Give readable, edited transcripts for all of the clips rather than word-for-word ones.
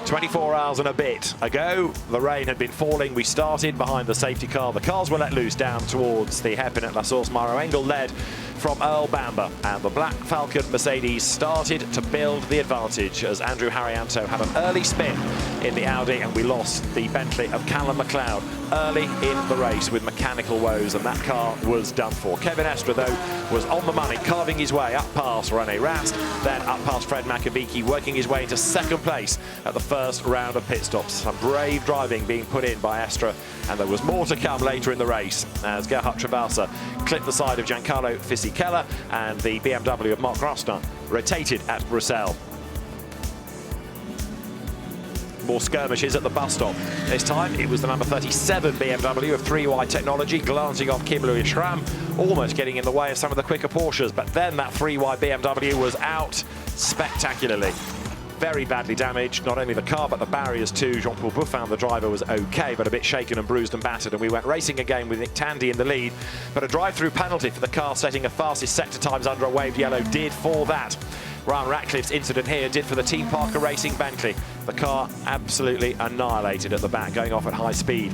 24 hours and a bit ago, the rain had been falling. We started behind the safety car. The cars were let loose down towards the hairpin at La Source. Mauro Engel led from Earl Bamber, and the Black Falcon Mercedes started to build the advantage as Andrew Harrianto had an early spin in the Audi, and we lost the Bentley of Callum McLeod early in the race with mechanical woes, and that car was done for. Kevin Estre, though, was on the money, carving his way up past René Rast, then up past Fred Makovici, working his way into second place at the first round of pit stops. Some brave driving being put in by Estre, and there was more to come later in the race as Gerhard Travasa clipped the side of Giancarlo Fisichella, and the BMW of Marc Rostin rotated at Bruxelles. More skirmishes at the bus stop. This time it was the number 37 BMW of 3Y technology glancing off Kim Louis Schramm, almost getting in the way of some of the quicker Porsches, but then that 3Y BMW was out spectacularly. Very badly damaged, not only the car but the barriers too. Jean-Paul Buffin, the driver, was okay but a bit shaken and bruised and battered, and we went racing again with Nick Tandy in the lead, but a drive-through penalty for the car setting a fastest sector times under a waved yellow did for that. Ryan Ratcliffe's incident here did for the Team Parker Racing Bentley. The car absolutely annihilated at the back, going off at high speed.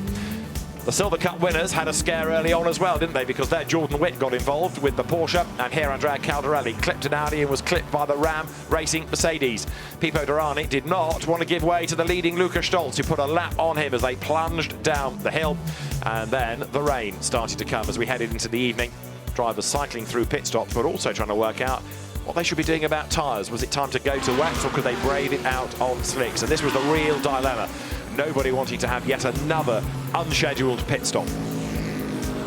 The Silver Cup winners had a scare early on as well, didn't they? Because there Jordan Witt got involved with the Porsche, and here Andrea Caldarelli clipped an Audi and was clipped by the Ram Racing Mercedes. Pipo Derani did not want to give way to the leading Luca Stolz, who put a lap on him as they plunged down the hill. And then the rain started to come as we headed into the evening. Drivers cycling through pit stops, but also trying to work out what they should be doing about tyres. Was it time to go to wet, or could they brave it out on slicks? And this was the real dilemma. Nobody wanting to have yet another unscheduled pit stop.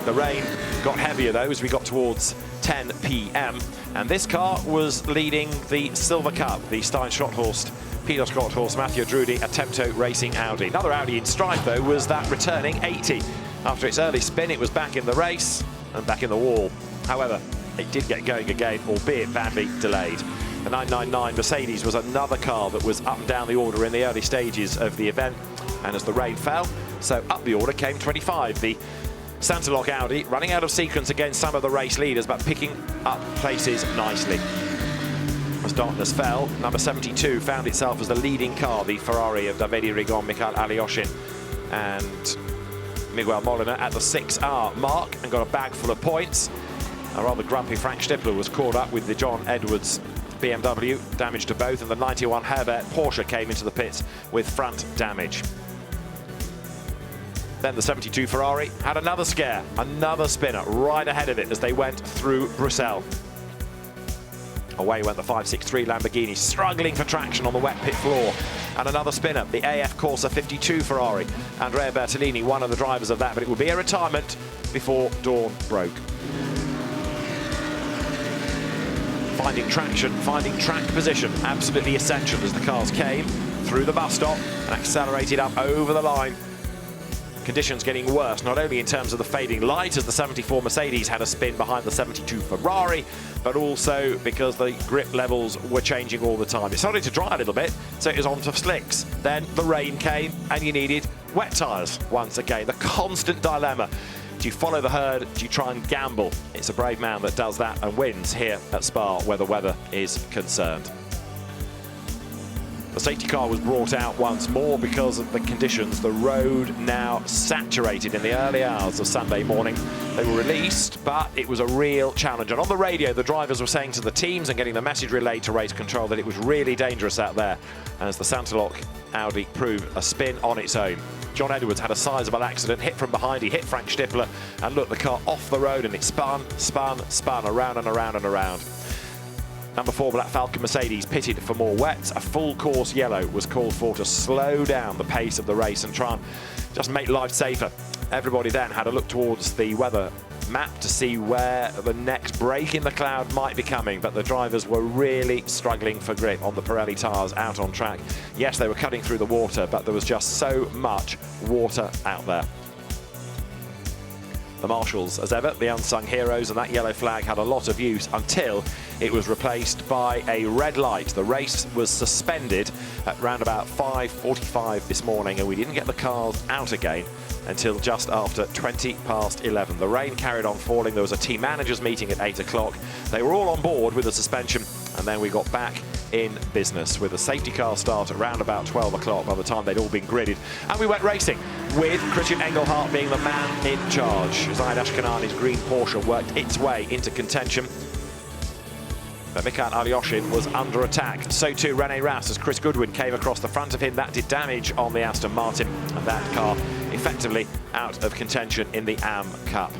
The rain got heavier though as we got towards 10 p.m. and this car was leading the Silver Cup, the Stein Schotthorst, Peter Schotthorst, Mathieu Drudy, Attempto Racing Audi. Another Audi in strife though was that returning 80. After its early spin, it was back in the race and back in the wall. However, it did get going again, albeit badly delayed. The 999 Mercedes was another car that was up and down the order in the early stages of the event, and as the rain fell, so up the order came 25. The Santalok Audi running out of sequence against some of the race leaders, but picking up places nicely. As darkness fell, number 72 found itself as the leading car, the Ferrari of Davide Rigon, Mikhail Alyoshin and Miguel Molina at the 6-hour mark, and got a bag full of points. A rather grumpy Frank Stippler was caught up with the John Edwards BMW, damage to both, and the 91 Herbert Porsche came into the pits with front damage. Then the 72 Ferrari had another scare, another spinner right ahead of it as they went through Bruxelles. Away went the 563 Lamborghini, struggling for traction on the wet pit floor. And another spinner, the AF Corsa 52 Ferrari. Andrea Bertolini, one of the drivers of that, but it would be a retirement before dawn broke. Finding traction, finding track position, absolutely essential as the cars came through the bus stop and accelerated up over the line. Conditions getting worse, not only in terms of the fading light as the 74 Mercedes had a spin behind the 72 Ferrari, but also because the grip levels were changing all the time. It started to dry a little bit, so it was on to slicks. Then the rain came and you needed wet tyres once again. The constant dilemma. Do you follow the herd? Do you try and gamble? It's a brave man that does that and wins here at Spa where the weather is concerned. The safety car was brought out once more because of the conditions. The road now saturated in the early hours of Sunday morning. They were released, but it was a real challenge. And on the radio, the drivers were saying to the teams and getting the message relayed to race control that it was really dangerous out there, as the Santalok Audi proved a spin on its own. John Edwards had a sizable accident, hit from behind, he hit Frank Stippler, and look, the car off the road, and it spun around and around and around. Number 4 Black Falcon Mercedes pitted for more wets. A full course yellow was called for to slow down the pace of the race and try and just make life safer. Everybody then had a look towards the weather map to see where the next break in the cloud might be coming, but the drivers were really struggling for grip on the Pirelli tyres out on track. Yes, they were cutting through the water, but there was just so much water out there. The marshals, as ever, the unsung heroes, and that yellow flag had a lot of use until it was replaced by a red light. The race was suspended at round about 5:45 this morning, and we didn't get the cars out again until just after 11:20. The rain carried on falling. There was a team managers meeting at 8 o'clock. They were all on board with the suspension, and then we got back in business, with a safety car start around about 12 o'clock by the time they'd all been gridded. And we went racing, with Christian Engelhardt being the man in charge. Zaid Ashkanani's green Porsche worked its way into contention. But Mikhail Alyoshin was under attack. So too Rene Rast, as Chris Goodwin came across the front of him. That did damage on the Aston Martin, and that car effectively out of contention in the AM Cup.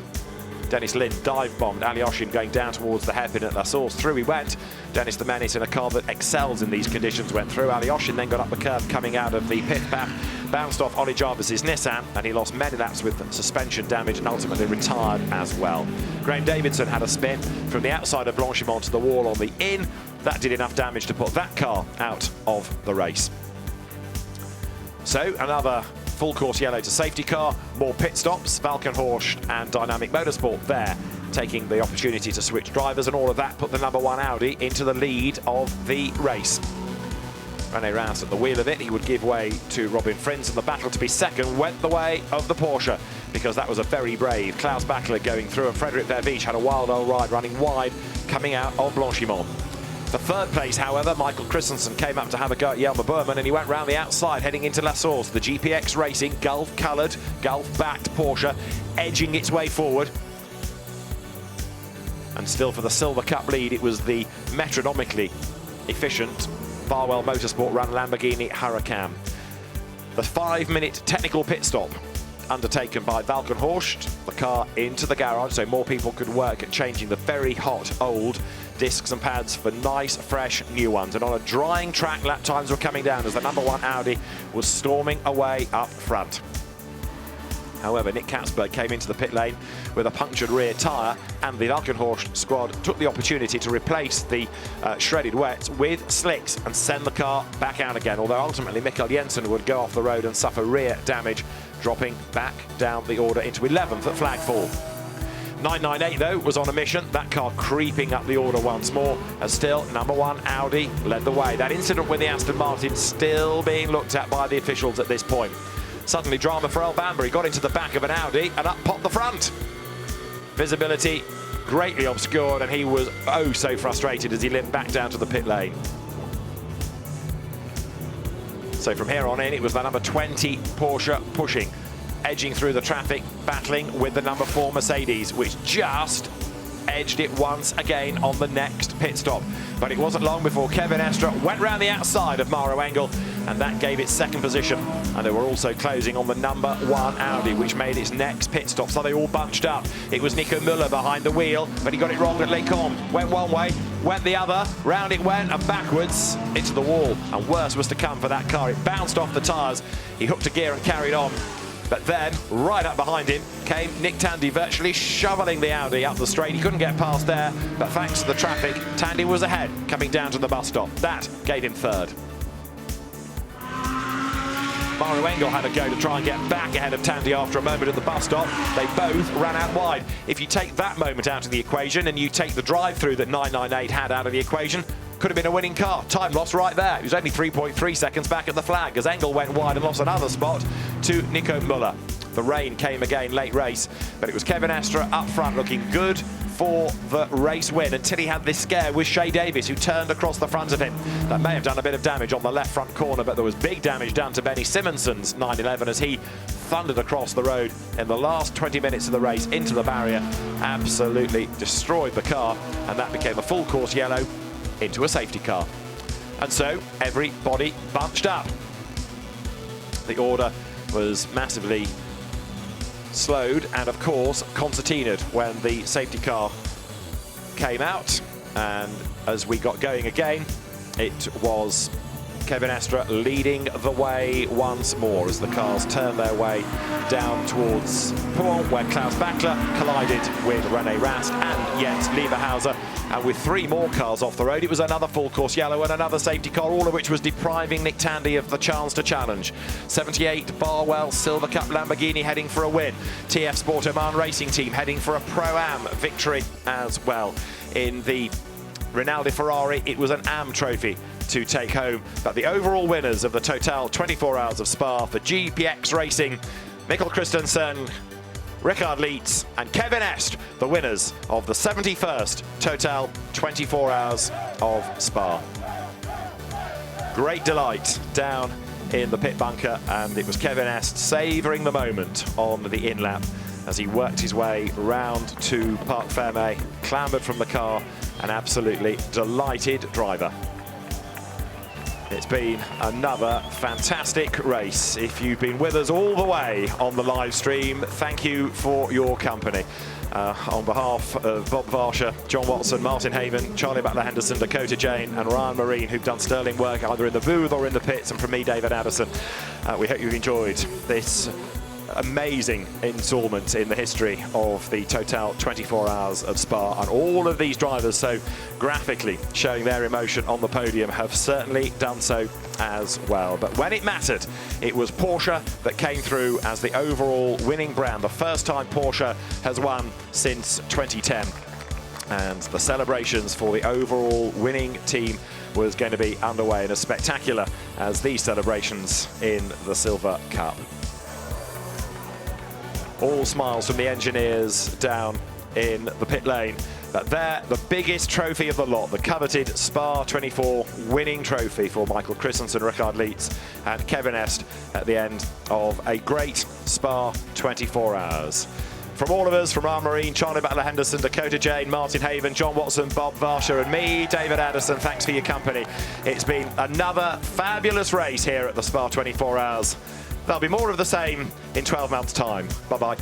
Dennis Lynn dive-bombed Alyoshin going down towards the hairpin at La Source. Through he went. Dennis the Menace, in a car that excels in these conditions, went through. Alyoshin then got up the curve coming out of the pit path, bounced off Ollie Jarvis's Nissan, and he lost many laps with suspension damage and ultimately retired as well. Graham Davidson had a spin from the outside of Blancpain to the wall on the in. That did enough damage to put that car out of the race. So another full course yellow to safety car, more pit stops, Valkenhorst and Dynamic Motorsport there taking the opportunity to switch drivers, and all of that put the #1 Audi into the lead of the race. Rene Rast at the wheel of it. He would give way to Robin Frins, and the battle to be second went the way of the Porsche, because that was a very brave Klaus Bachler going through, and Frederik Verveech had a wild old ride running wide coming out of Blancpain. For third place, however, Michael Christensen came up to have a go at Jelmer Burman, and he went round the outside heading into La Source. The GPX Racing Gulf-coloured, Gulf-backed Porsche edging its way forward. And still for the Silver Cup lead, it was the metronomically efficient Barwell Motorsport run Lamborghini Huracan. The 5-minute technical pit stop undertaken by Valkenhorst, the car into the garage so more people could work at changing the very hot old discs and pads for nice, fresh, new ones. And on a drying track, lap times were coming down as the #1 Audi was storming away up front. However, Nick Katzberg came into the pit lane with a punctured rear tyre, and the Valkenhorst squad took the opportunity to replace the shredded wets with slicks and send the car back out again, although ultimately Mikkel Jensen would go off the road and suffer rear damage, dropping back down the order into 11th at flagfall. 998, though, was on a mission, that car creeping up the order once more, and still #1 Audi led the way. That incident with the Aston Martin still being looked at by the officials at this point. Suddenly drama for El Bamber. He got into the back of an Audi and up popped the front. Visibility greatly obscured, and he was oh so frustrated as he limped back down to the pit lane. So from here on in, it was the #20 Porsche pushing, edging through the traffic, battling with the #4 Mercedes, which just edged it once again on the next pit stop. But it wasn't long before Kevin Estre went round the outside of Maro Engel, and that gave it second position. And they were also closing on the #1 Audi, which made its next pit stop, so they all bunched up. It was Nico Müller behind the wheel, but he got it wrong at Les Combes. Went one way, went the other, round it went, and backwards into the wall. And worse was to come for that car. It bounced off the tyres. He hooked a gear and carried on. But then, right up behind him, came Nick Tandy, virtually shoveling the Audi up the straight. He couldn't get past there, but thanks to the traffic, Tandy was ahead, coming down to the bus stop. That gave him third. Maro Engel had a go to try and get back ahead of Tandy after a moment at the bus stop. They both ran out wide. If you take that moment out of the equation and you take the drive-through that 998 had out of the equation, could have been a winning car. Time loss right there. He was only 3.3 seconds back at the flag as Engel went wide and lost another spot to Nico Müller. The rain came again late race, but it was Kevin Estre up front looking good for the race win until he had this scare with Shea Davis, who turned across the front of him. That may have done a bit of damage on the left front corner, but there was big damage done to Benny Simonson's 911 as he thundered across the road in the last 20 minutes of the race into the barrier. Absolutely destroyed the car, and that became a full course yellow into a safety car. And so everybody bunched up. The order was massively slowed and of course concertinaed when the safety car came out, and as we got going again, it was Kevin Estre leading the way once more as the cars turned their way down towards Pouen, where Klaus Bachler collided with Rene Rast and Jens Lieberhauser. And with 3 more cars off the road, it was another full course yellow and another safety car, all of which was depriving Nick Tandy of the chance to challenge. 78 Barwell Silver Cup Lamborghini heading for a win. TF Sport Oman Racing Team heading for a Pro-Am victory as well. In the Rinaldi Ferrari, it was an AM trophy to take home. But the overall winners of the Total 24 Hours of Spa for GPX Racing, Mikkel Christensen, Richard Lietz and Kevin Estre, the winners of the 71st Total 24 Hours of Spa. Great delight down in the pit bunker, and it was Kevin Est savouring the moment on the in-lap as he worked his way round to Parc Fermé, clambered from the car, an absolutely delighted driver. It's been another fantastic race. If you've been with us all the way on the live stream, thank you for your company. On behalf of Bob Varsha, John Watson, Martin Haven, Charlie Butler-Henderson, Dakota Jane and Ryan Marine, who've done sterling work either in the booth or in the pits, and from me, David Addison, we hope you've enjoyed this amazing installment in the history of the Total 24 Hours of Spa, and all of these drivers so graphically showing their emotion on the podium have certainly done so as well. But when it mattered, it was Porsche that came through as the overall winning brand, the first time Porsche has won since 2010. And the celebrations for the overall winning team was going to be underway, and as spectacular as these celebrations in the Silver Cup. All smiles from the engineers down in the pit lane. But there, the biggest trophy of the lot, the coveted Spa 24 winning trophy for Michael Christensen, Richard Lietz and Kevin Est at the end of a great Spa 24 Hours. From all of us, from Ryan Marine, Charlie Butler-Henderson, Dakota Jane, Martin Haven, John Watson, Bob Varsha and me, David Addison, thanks for your company. It's been another fabulous race here at the Spa 24 Hours. There'll be more of the same in 12 months' time. Bye-bye.